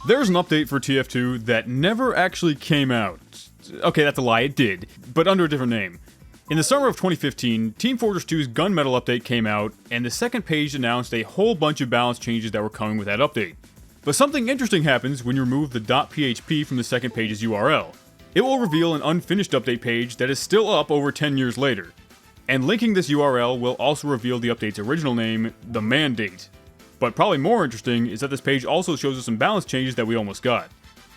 There's an update for TF2 that never actually came out. Okay, that's a lie, it did, but under a different name. In the summer of 2015, Team Fortress 2's Gunmetal update came out, and the second page announced a whole bunch of balance changes that were coming with that update. But something interesting happens when you remove the .php from the second page's URL. It will reveal an unfinished update page that is still up over 10 years later. And linking this URL will also reveal the update's original name, the Manndate. But probably more interesting is that this page also shows us some balance changes that we almost got.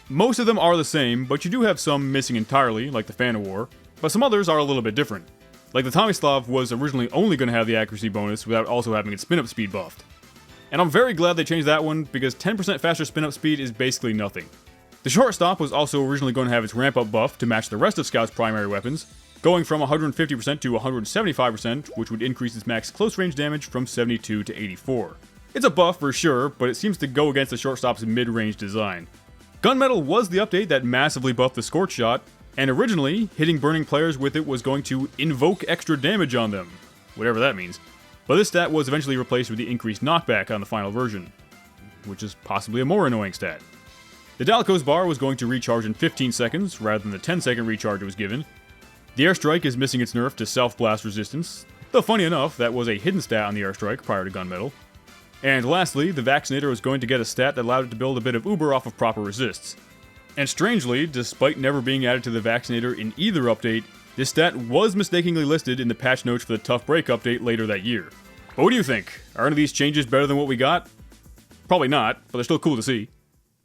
Most of them are the same, but you do have some missing entirely, like the Fan of War, but some others are a little bit different. Like the Tomislav was originally only going to have the accuracy bonus without also having its spin-up speed buffed. And I'm very glad they changed that one, because 10% faster spin-up speed is basically nothing. The Shortstop was also originally going to have its ramp-up buff to match the rest of Scout's primary weapons, going from 150% to 175%, which would increase its max close range damage from 72 to 84. It's a buff for sure, but it seems to go against the Shortstop's mid-range design. Gunmetal was the update that massively buffed the Scorch Shot, and originally, hitting burning players with it was going to invoke extra damage on them, whatever that means. But this stat was eventually replaced with the increased knockback on the final version, which is possibly a more annoying stat. The Dalico's bar was going to recharge in 15 seconds, rather than the 10-second recharge it was given. The Airstrike is missing its nerf to self-blast resistance, though funny enough, that was a hidden stat on the Airstrike prior to Gunmetal. And lastly, the Vaccinator was going to get a stat that allowed it to build a bit of uber off of proper resists. And strangely, despite never being added to the Vaccinator in either update, this stat was mistakenly listed in the patch notes for the Tough Break update later that year. But what do you think? Are any of these changes better than what we got? Probably not, but they're still cool to see.